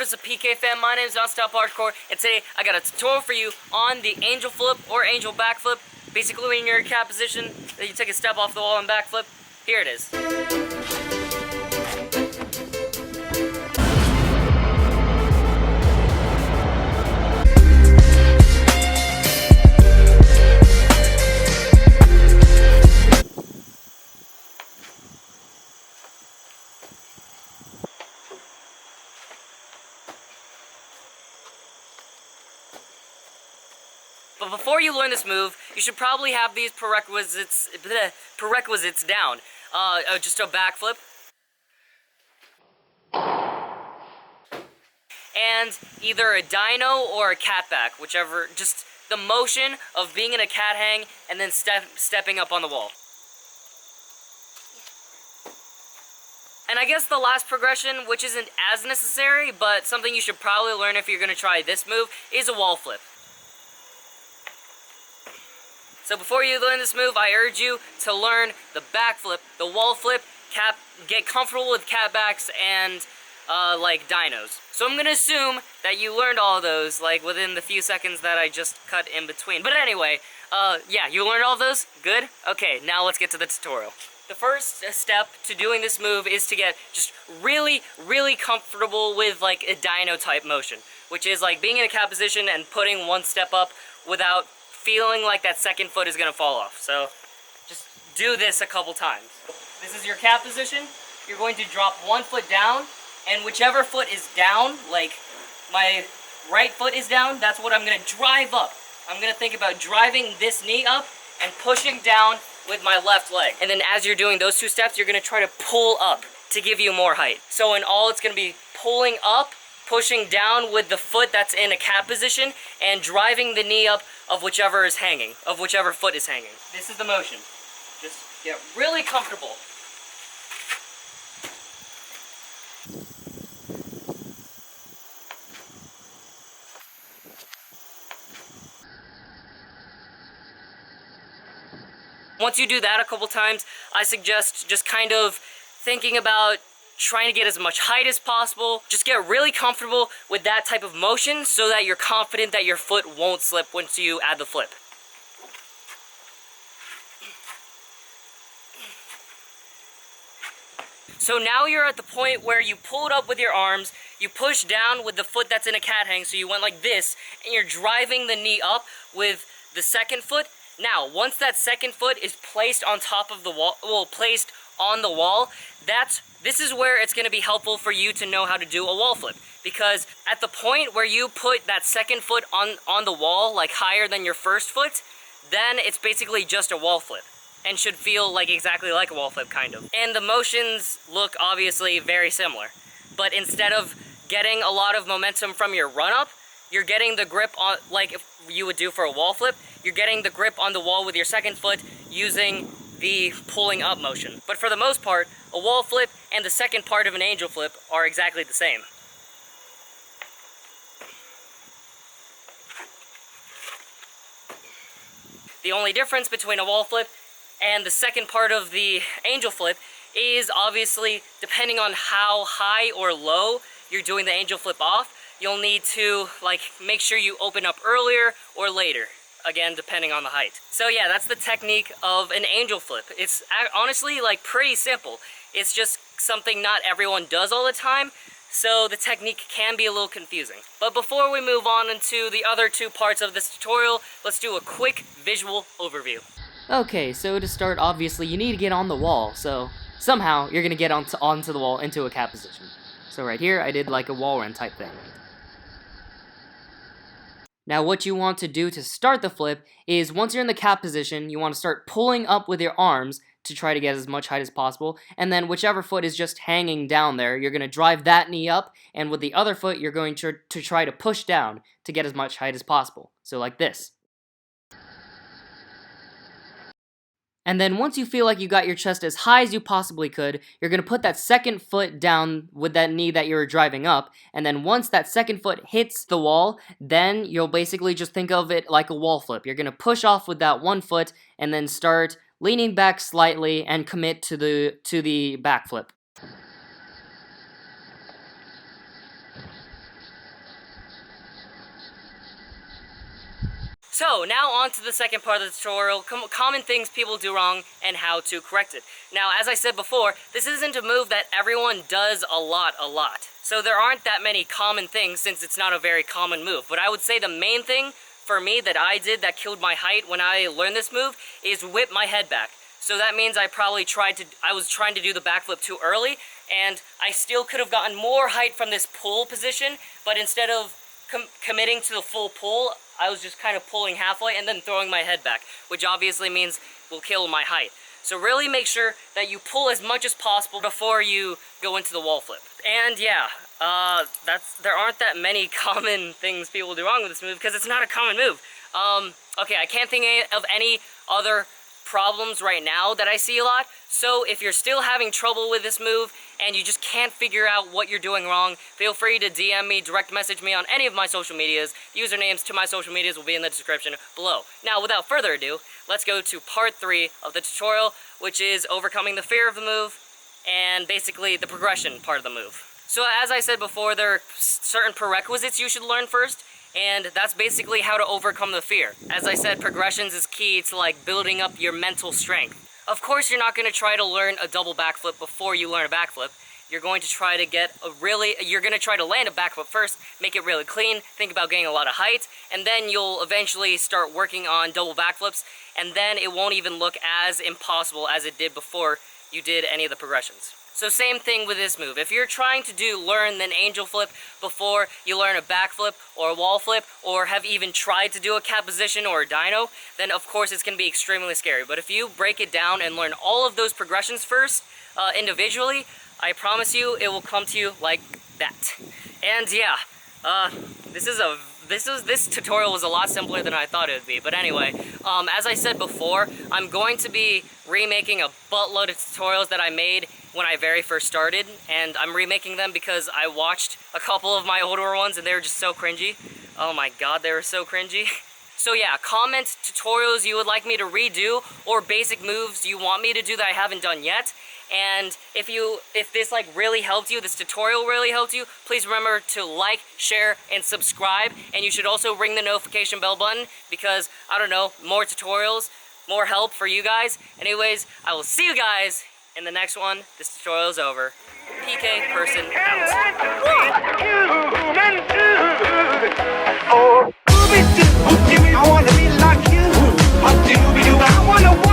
what is up, PK fam? My name is Nonstop Parkour, and today I got a tutorial for you on the angel flip or angel backflip. Basically, when you're in cat position, you take a step off the wall and backflip. Here it is. But before you learn this move, you should probably have these prerequisites down. Just a backflip. And either a dino or a cat back, whichever, just the motion of being in a cat hang and then stepping up on the wall. And I guess the last progression, which isn't as necessary, but something you should probably learn if you're going to try this move, is a wall flip. So before you learn this move, I urge you to learn the backflip, the wall flip, get comfortable with cat backs and like dinos. So I'm going to assume that you learned all of those like within the few seconds that I just cut in between. But anyway, yeah, you learned all of those? Good? Okay, now let's get to the tutorial. The first step to doing this move is to get just really, really comfortable with like a dino type motion, which is like being in a cat position and putting one step up without feeling like that second foot is gonna fall off. So just do this a couple times. This is your cat position. You're going to drop one foot down, and whichever foot is down, like my right foot is down, that's what I'm gonna drive up. I'm gonna think about driving this knee up and pushing down with my left leg. And then as you're doing those two steps, you're gonna try to pull up to give you more height. So in all, it's gonna be pulling up, pushing down with the foot that's in a cat position, and driving the knee up of whichever is hanging, of whichever foot is hanging. This is the motion. Just get really comfortable. Once you do that a couple times, I suggest just kind of thinking about trying to get as much height as possible. Just get really comfortable with that type of motion so that you're confident that your foot won't slip once you add the flip. So now you're at the point where you pull it up with your arms, you push down with the foot that's in a cat hang, so you went like this, and you're driving the knee up with the second foot. Now, once that second foot is placed on top of the wall, placed on the wall, this is where it's going to be helpful for you to know how to do a wall flip. Because at the point where you put that second foot on the wall, like higher than your first foot, then it's basically just a wall flip. And should feel like exactly like a wall flip, kind of. And the motions look obviously very similar. But instead of getting a lot of momentum from your run-up, you're getting the grip on, like if you would do for a wall flip, you're getting the grip on the wall with your second foot using the pulling up motion. But for the most part, a wall flip and the second part of an angel flip are exactly the same. The only difference between a wall flip and the second part of the angel flip is obviously depending on how high or low you're doing the angel flip off, you'll need to like make sure you open up earlier or later. Again, depending on the height. So yeah, that's the technique of an angel flip. It's honestly like pretty simple. It's just something not everyone does all the time, so the technique can be a little confusing. But before we move on into the other two parts of this tutorial, let's do a quick visual overview. Okay, so to start, obviously you need to get on the wall, so somehow you're gonna get onto the wall into a cat position. So right here, I did like a wall run type thing. Now what you want to do to start the flip is once you're in the cat position, you want to start pulling up with your arms to try to get as much height as possible, and then whichever foot is just hanging down there, you're going to drive that knee up, and with the other foot you're going to try to push down to get as much height as possible. So like this. And then once you feel like you got your chest as high as you possibly could, you're going to put that second foot down with that knee that you were driving up, and then once that second foot hits the wall, then you'll basically just think of it like a wall flip. You're going to push off with that one foot, and then start leaning back slightly and commit to the backflip. So now on to the second part of the tutorial, common things people do wrong and how to correct it. Now, as I said before, this isn't a move that everyone does a lot. So there aren't that many common things since it's not a very common move. But I would say the main thing for me that I did that killed my height when I learned this move is whip my head back. So that means I was trying to do the backflip too early, and I still could have gotten more height from this pull position, but instead of committing to the full pull, I was just kind of pulling halfway and then throwing my head back, which obviously means will kill my height. So really make sure that you pull as much as possible before you go into the wall flip. And yeah, there aren't that many common things people do wrong with this move because it's not a common move. Okay, I can't think of any other problems right now that I see a lot. So if you're still having trouble with this move and you just can't figure out what you're doing wrong, feel free to DM me, direct message me on any of my social medias. The usernames to my social medias will be in the description below. Now, without further ado, let's go to part 3 of the tutorial, which is overcoming the fear of the move and basically the progression part of the move. So as I said before, there are certain prerequisites you should learn first, and that's basically how to overcome the fear. As I said, progressions is key to like building up your mental strength. Of course, you're not going to try to learn a double backflip before you learn a backflip. You're going to try to you're going to try to land a backflip first, make it really clean, think about getting a lot of height, and then you'll eventually start working on double backflips, and then it won't even look as impossible as it did before you did any of the progressions. So same thing with this move. If you're trying to learn an angel flip before you learn a backflip or a wall flip, or have even tried to do a cat position or a dyno, then of course it's going to be extremely scary. But if you break it down and learn all of those progressions first, individually, I promise you it will come to you like that. And yeah, this tutorial was a lot simpler than I thought it would be. But anyway, as I said before, I'm going to be remaking a buttload of tutorials that I made when I very first started, and I'm remaking them because I watched a couple of my older ones and they were just so cringy. Oh my god, they were so cringy. So yeah, comment tutorials you would like me to redo or basic moves you want me to do that I haven't done yet. And if this like really helped you, this tutorial really helped you, please remember to like, share, and subscribe. And you should also ring the notification bell button because, I don't know, more tutorials, more help for you guys. Anyways, I will see you guys in the next one. This tutorial is over. PK person out. I wanna be like you. I wanna